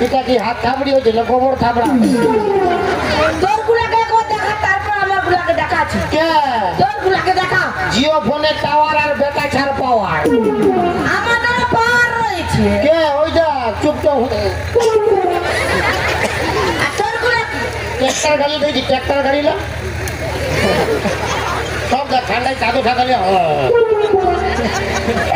এটা কি হাত থাবড়ি হয়েছে না গোবর থাবড়া? তোর গুলাকে একবার দেখা, তারপর আমার গুলাকে দেখাচ্ছি। কে তোর গুলাকে দেখা। জিও ফোনের টাওয়ার আর বেটা ছাড় পাওয়ার আমাদের পাওয়ার রয়েছে। কে ওই যা চুপচাপ আর তোর গুলাকে ট্রাক্টর গাড়ি দেখি, ট্রাক্টর গাড়ি না সব যা ঠান্ডায় চাদর ঠাকালে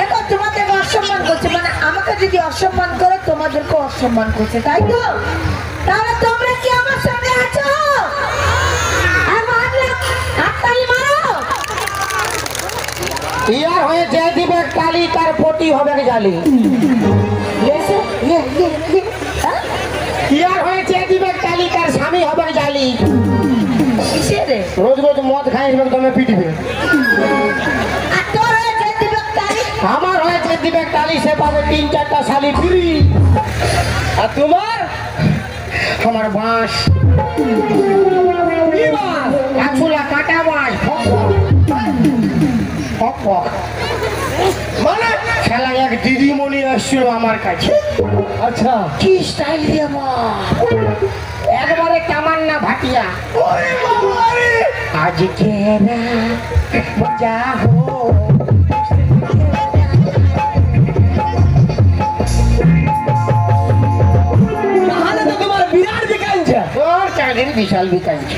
এখন তোমাদেরকে অসম্মান করছে, মানে আমাকে যদি অসম্মান করে তোমাদেরকে অসম্মান করছে, তাই তো? তাহলে তোমরা কি আমার সঙ্গে আছো? আর মারলে হাততালি মারো। ইয়ার হয়ে যে দিবে কালি তার পটি হবে জালি। ইয়ার হয়ে যে দিবে কালি তার স্বামী হবে জালি। কিসের রে? রোজ রোজ মদ খাই তুমি পিটবে। আর তোর হয়ে যে দিবে তালি? আমার হয়ে যে দিবে কালি সে পাবে 3-4টা শালি ফ্রি। আর তোমার? আমার বাঁশ কাছুলা কাটা বাঁশ মানে খেলা এক দিদিমণি আসছিল আমার কাছে। আচ্ছা কি স্টাইল দিয়ে একবারে তামান্না ভাটিয়া আজকে না মজা হো বিশাল বিকাইছে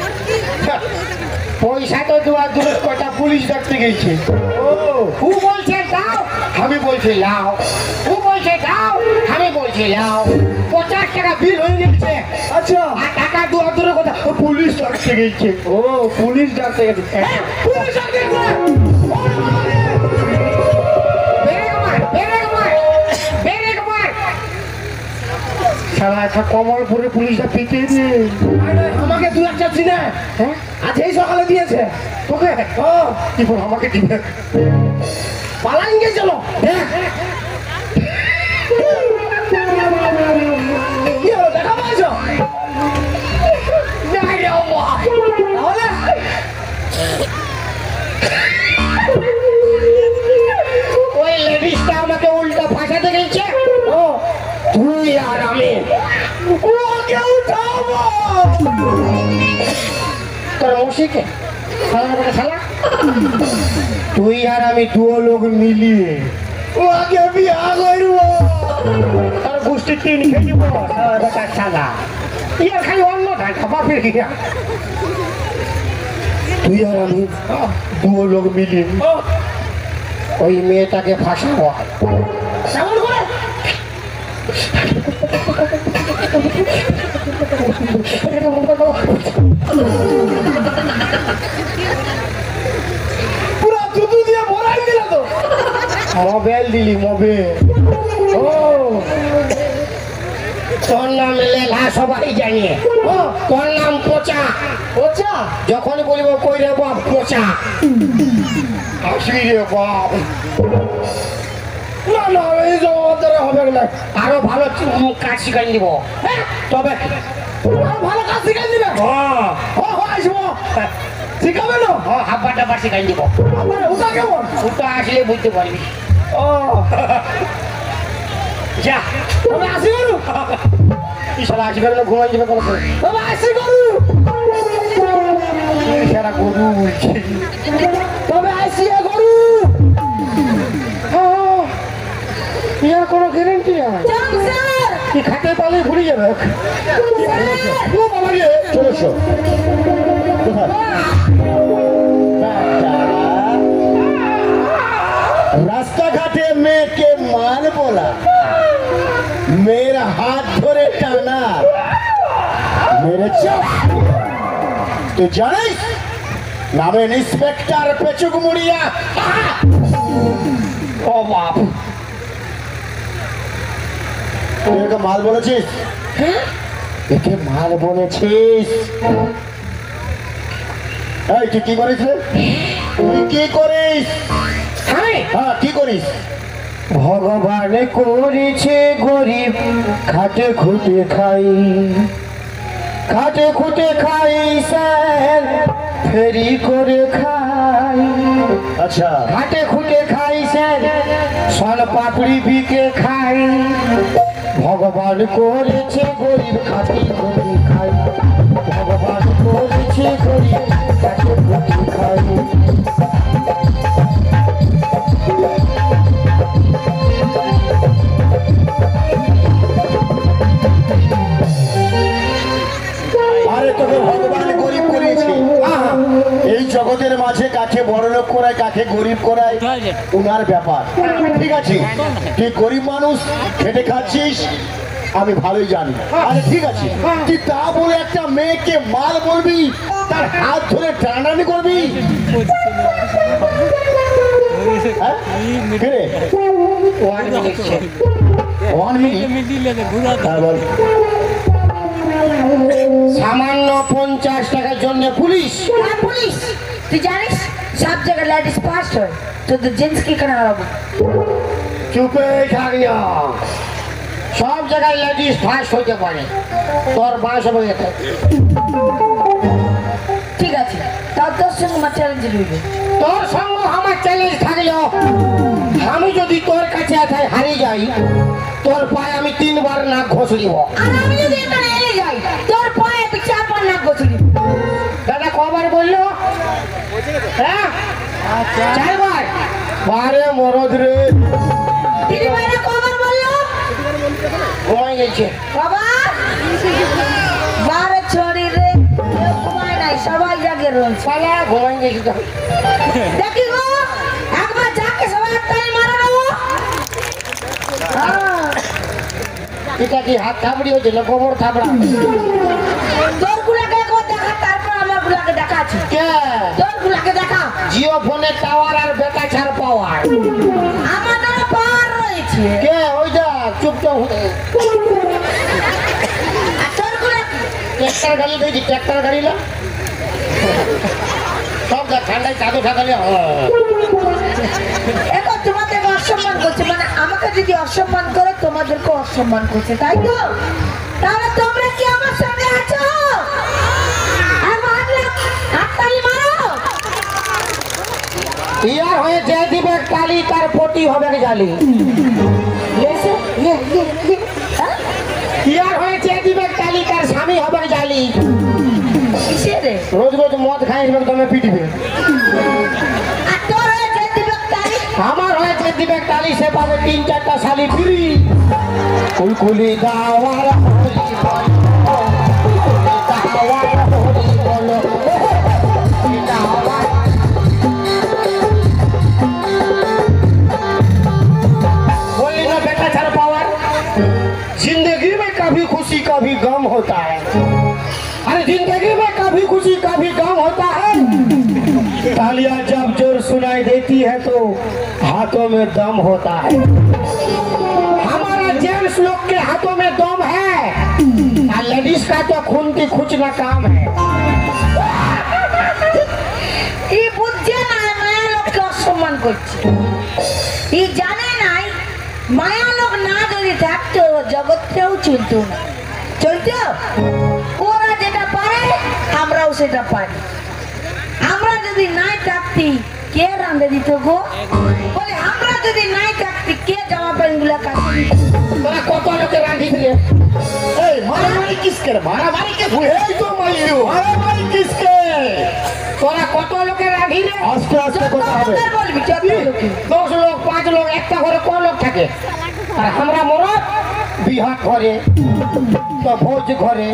পয়সা তো দেওয়া দূর কটা পুলিশ দেখতে গেছে। ও বলছে দাও, আমি বলছি লাও। ও বলছে দাও, আমি বলছি লাও। 50 টাকা বিল হয়ে গেছে। আচ্ছা আর টাকা দেওয়া দূর কথা পুলিশ দেখতে গেছে। ও পুলিশ দেখতে গেছে। পুলিশ দেখতে গেছে। কমলপুরে পুলিশটা পিটে আমাকে 2-1 চিনে আজ এই সকালে দিয়েছে তোকে কি বল আমাকে দিবে পালান গে চলো কি হলো দেখা পাইছো ওই লেডিসটা আমাকে উল্টা ফাঁসাতে গেছে। তুই আর আমি ওকে উঠাবো তোর মৌসিকে শালা তুই আর আমি 2 লোক মিলিয়ে ওকে বিয়া করব। তোর গোষ্ঠী 3 খেয়ে দিব শালা ইয়ার খালি অন্য ঢাকা বাপের গিয়া তুই আর আমি 2 লোক মিলিয়ে ওই মেয়েটাকে ফাঁসাবো। পুরা দুধু দিয়ে ভরাই দিল তো মোবাইল দিলি মোবাইল। ও তোর নাম লেলা সবাই জানিয়ে তোর নাম পচা। পচা যখন বলবো কই রে বাপ পচা আসবি রে বাপ। না না এই জমাদারে হবে না, আরো ভালো কাজ শিখাই দিব। তবে ভালো কাজ শিখাই দিবে আসবো শিখাবে না হাব্বা ডাব্বা শিখাই দিব। ওটা কেমন? ওটা আসলে বুঝতে পারবি। ও যা তবে আসি গরু ইশারা আসবে না ঘুমাই যাবে কোনো তবে আসি গরু ইশারা গরু তবে আসি গরু ইয়ার কোনো গ্যারান্টি নাই কি খাতে পালে ভুলে যাবে। চলেছো রাস্তাঘাটে মেয়েকে মান বলা, মেয়ের হাত ধরে টানা মেরে তুই জানিস নামে ইন্সপেক্টর পেচুক মুড়িয়া। ও বাপ তুই একে মাল বলেছিস? একে মাল বলেছিস? এই তুই কি করিস রে? তুই কি করিস? হ্যাঁ কি করিস? ভগবান করেছে গরিব খাটে খুটে খাই, খাটে খুটে খাই স্যার ফেরি করে খাই। আচ্ছা খাটে খুটে খাই স্যার, সোন পাপড়ি বিকে খাই। ভগবান করেছে গরিব খাটি খুঁটি খাই, ভগবান করেছে গরিব খাটি খুঁটি খাই। আরে তোকে ভগবান গরিব করিয়েছে। এই জগতের মাঝে কাকে বড়লোক করায় কাকে গরিব করায় উনার ব্যাপার। ঠিক আছে, তুই গরিব মানুষ, খেটে খাচ্ছিস, আমি ভালোই জানি। আরে ঠিক আছে, তুই তা বলে একটা মেয়েকে মাল বলবি, তার হাত ধরে টানাটানি করবি? হ্যাঁ? কে রে? 1 মিনিট ছে। 1 মিনিট? হ্যাঁ, বল। সামান্য 50 টাকার জন্য পুলিশ। হ্যাঁ, পুলিশ। তুই জানিস সব জায়গায় লেডিস ফার্স্ট হয়, তো জেন্টস কি কেন হারাবো? চুপে থাক না, সব জায়গায় লেডিস ফার্স্ট হইতে পারে, তোর বাস হবে এটা। ঠিক আছে, তার তোর সঙ্গে আমার চ্যালেঞ্জ রইবে। তোর সঙ্গে আমার চ্যালেঞ্জ থাকলো, আমি যদি তোর কাছে হারিয়ে যাই, তোর পায়ে আমি 3 বার নাক ঘষে দিব। আর আমি যদি এখানে এড়ে যাই, তোর পায়ে আমি 4 নাক ঘষে দিব। দাদা কবার বললো? হ্যাঁ, 4 বার। বারে মরদ রে, দিদি ভাইরা কবার বললো? ঘুমাই গেছে। বাবা বারে ছড়ি রে, কেউ ঘুমায় নাই, সবাই জাগে রয়েছে। শালা ঘুমাই গেছি তো। দেখি গো, একবার যাকে সবাই তাই মারা দেবো। এটা কি হাত থাবড়ি হয়েছে না গোবর থাবড়া? তোর গুলাকে একবার দেখা, তারপর আমার গুলাকে দেখা আছে। কে? তোর গুলাকে দেখা। জিও ফোনের টাওয়ার আর বেটা ছাড় পাওয়ার। আমাদের পার রয়েছে। কে? ওই যা চুপ তো। আর তোর গুলাকে ট্র্যাক্টর গাড়ি দেখি, ট্র্যাক্টর গাড়ি না সব ঠান্ডায় চাদর ঠাকালে। এখন তোমাদেরকে অসম্মান করছে, মানে আমাকে যদি অসম্মান করে তোমাদেরকে অসম্মান করছে, তাই তো? তাহলে তোমরা কি আমার সঙ্গে আছো? আর মারলে হাততালি মারো। ইয়ার হয়ে যে দিবে কালি, তার পটি হবে জালি। হ্যাঁ? ইয়ার হয়ে যে দিবে কালি, তার স্বামী হবে জালি। কিসের রে? রোজ রোজ মদ খাইবে, তুমি পিটবে। আর তোর হয়ে যে দিবে তালি? আমার হয়ে যে দিবে কালি, সে পাবে 3-4টা শালি ফ্রি। কুলকুলি দাওয়ার হরি বল, দাওয়ার হরি বল, দাওয়ার। बोली ना बेटा छर पावर, जिंदगी में कभी खुशी कभी गम होता है। अरे जिंदगी में कभी खुशी कभी गम होता है। तालियां जब जोर सुनाई देती है तो हाथों में दम होता है। हमारा जेंट्स लोग के हाथों में दम है, और लेडीज का तो खून की खुचना काम है। এই বুঝছে না মায়া লোককে অসম্মান করছে। এই জানে নাই মায়া লোক না যদি থাকতো জগৎটাও চলতো না। চলতো? ওরা যেটা পারে আমরাও সেটা পারি। আমরা যদি নাই থাকতি কে রাঁধে দিত গো? বলে আমরা যদি নাই থাকতি কে জামা প্যান্ট গুলা কাছে দিত? তোরা কত লোকে রাঁধি দিয়ে? এই মারামারি কিসকে রে? মারামারি কে? এই তো মাইলু, মারামারি কিসকে? তোরা কত লোকে রাঁধি রে? আস্তে আস্তে যত কথা হবে। লোকের বলবি যত লোকে। 10 লোক 5 লোক একটা ঘরে ক লোক থাকে? আর আমরা মরদ বিহা ঘরে, তো ভোজ ঘরে,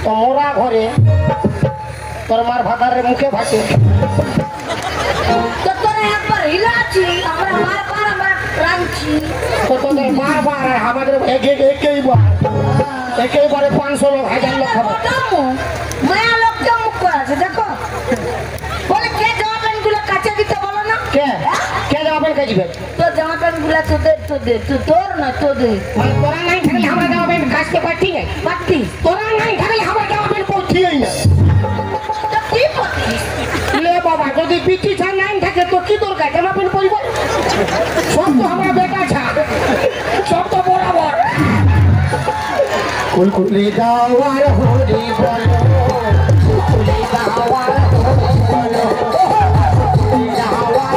তো মোরা ঘরে, তোর মার ভাতারের মুখে ভাসে। তো তোরা একবার হিলাচ্ছি, আমরা বারবার আমরা রাঁধছি। তো তোদের বারবার আর আমাদের একেবারে 500 লোক 1000 লোক খাবে। মায়া লোকটা মুখ করা আছে দেখো। বলে কে জামা প্যান্ট গুলো কাছে দিতে বলো না? কে? কে যাবেন কাজবে? তোর জামা প্যান্ট গুলা তোদের তোর না তোদের মানে তোরা নাই থাকলে আমরা যাওয়া প্যান্ট কাচতে পারছি না। পারতি। তোরা নাই থাকলে আমরা যাওয়া প্যান্ট পড়ছিই না। তো কি পারতিস? লে বাবা, যদি পিটি ছাড় নাই থাকে তো কি দরকার জামা প্যান্ট পরিব? সব তো আমরা বেটা ছাড়, সব তো বরাবর। কুলকুলি দাওয়ার হরি বল, কুলকুলি দাওয়ার হরি বল, কুলকুলি দাওয়ার।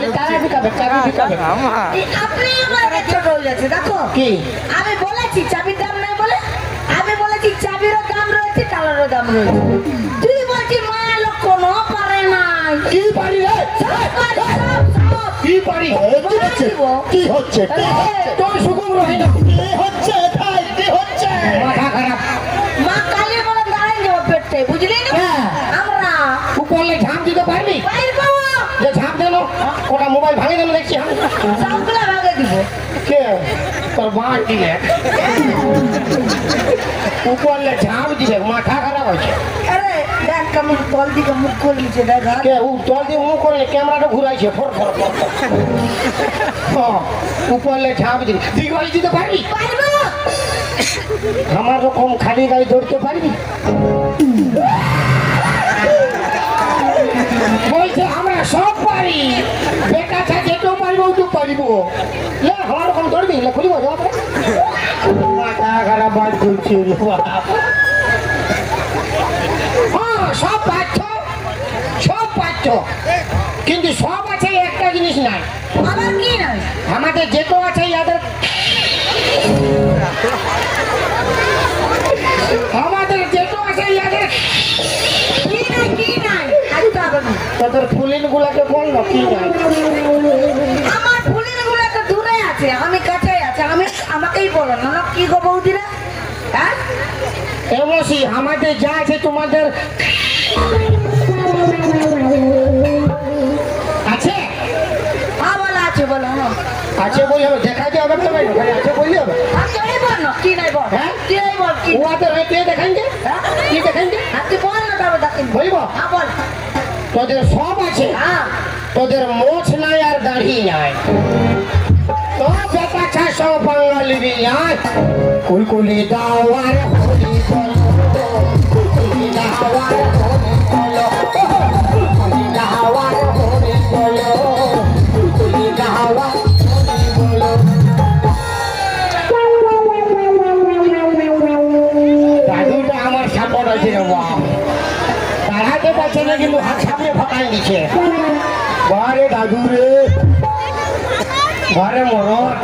খালি তারা বিকাবে চাবি বিকাবে এই আপনি আমার কাছে ছোট হয়ে যাচ্ছে দেখো কি আমি বলেছি চাবির দাম নাই বলে আমি বলেছি চাবিরও দাম রয়েছে তালারও দাম রয়েছে তুই বলছি মায়া লোক কোনো পারে নাই কি পারি রে কি পারি কি হচ্ছে কি হচ্ছে কি হচ্ছে? তোর সুকুম রহে না কি হচ্ছে ভাই কি হচ্ছে মাথা খারাপ মা কালী বলে দাঁড়াই যাবো পেটে বুঝলি না হ্যাঁ। আমরা উপরলে ঝাঁপ দিতে পারবি বাইর বাবা যে ঝাঁপ দিল ওটা মোবাইল ভাঙে দিল দেখছি আমি সবগুলা ভাগে দিব কে তোর বাঁ দিলে উপরলে ঝাঁপ দিবে মাথা খারাপ হচ্ছে আরে দেখ কেমন তল দিকে মুখ করে নিচে দেখ কে ও জল দিয়ে মুখ করলে ক্যামেরাটা ঘুরাইছে ফর ফর ফর ফর। হ্যাঁ, উপরলে ঝাঁপ দিবি দিগবাড়ি দিতে পারবি পারবো আমার রকম খালি গাড়ি ধরতে পারবি বলছে আমরা সব পারি বেটা থাকে তো পারবো তো পারিব লে আমার রকম ধরবি লে খুলিব মাথা খারাপ বাদ করছি হ্যাঁ সব পাচ্ছ সব পাচ্ছ কিন্তু সব আছে একটা জিনিস নাই আবার কি নাই আমাদের যেটো আছে ইয়াদের আমাদের যেটো আছে ইয়াদের কি নাই আজ তো আবার নেই। তোদের ফুলিন গুলাকে বল না কি নাই আমার ফুলের গুলো তো দূরে আছে আমি কাছে আছে আমি আমাকেই বলো না না, কি গো বৌদিরা হ্যাঁ এমসি আমাদের যা আছে তোমাদের আছে হ্যাঁ বলো আছে বলো হ্যাঁ আছে বলি হবে দেখাইতে হবে তো ভাই ওখানে আছে বলি হবে আচ্ছা এই বল না কি নাই বল হ্যাঁ? কি নাই বল কি ওয়াতে রইতে দেখান যে হ্যাঁ? কি দেখান যে আর তুই বল না তবে দেখিন বলিব হ্যাঁ বল তোদের সব আছে হ্যাঁ তোদের মোছ নাই আর দাড়ি নাই তো বেটা ছা সব বাঙালি বিয়ার কুলকুলি দাওয়ার হলি বল কুলকুলি দাওয়ার হলি বল কুলকুলি দাওয়ার হলি বল কুলকুলি দাওয়ার হলি বল দাদুটা আমার সাপোর্ট আছে রে বাবা দাঁড়াতে পারছে না কিন্তু হাত সামনে ফাটাই দিচ্ছে বারে দাদু রে বারে মরদ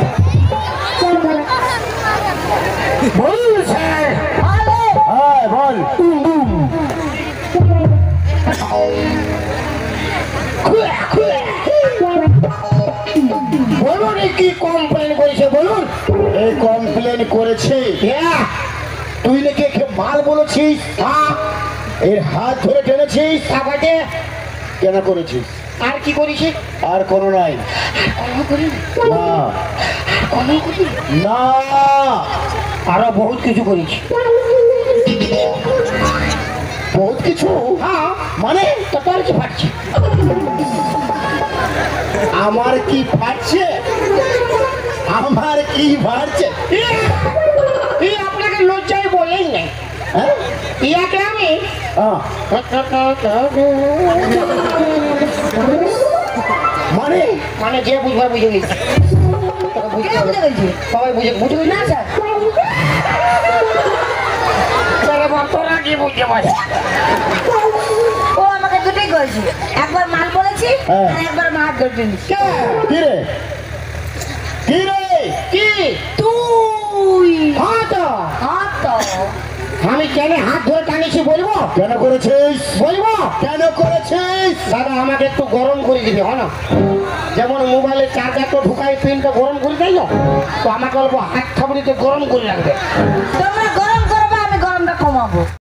বল স্যার আরে হ্যাঁ বল বলুন এ কি কমপ্লেন করেছে বলুন এই কমপ্লেন করেছে হ্যাঁ তুই নাকি একে মাল বলেছিস হ্যাঁ এর হাত ধরে টেনেছিস তারপরে কেন করেছিস আর কি করেছি আর কোনো নাই কম করি না কম করি না আরো বহুত কিছু করেছি বহুত কিছু হ্যাঁ মানে তো তোর কি পাচ্ছি আমার কি ফাটছে আমার কি ফাটছে এই আপনাকে লজ্জায় বলেই নাই হ্যাঁ ইয়াকে আমি হ্যাঁ, মানে মানে যে বুঝবার বুঝে গেছি তোকে বুঝতে কে হবে। বুঝে গেছি সবাই বুঝে বুঝে গেছি না স্যার তোরা কি বুঝতে পারছিস ও আমাকে দুটোই করেছি একবার মাল বলেছি হ্যাঁ। আর একবার মার ধরতে নিচ্ছি কি রে কি রে কি তুই হ্যাঁ তো হ্যাঁ তো আমি কেন হাত ধরে টানিছি বলবো কেন করেছিস বলবো কেন করেছিস দাদা আমাকে একটু গরম করে দিবি হয় না যেমন মোবাইলের চার্জারটা ঢুকাই পিনটা গরম করে দেয় না তো আমাকে বলবো হাত খাবড়িতে গরম করে রাখবে তোমরা গরম করবে আমি গরমটা কমাবো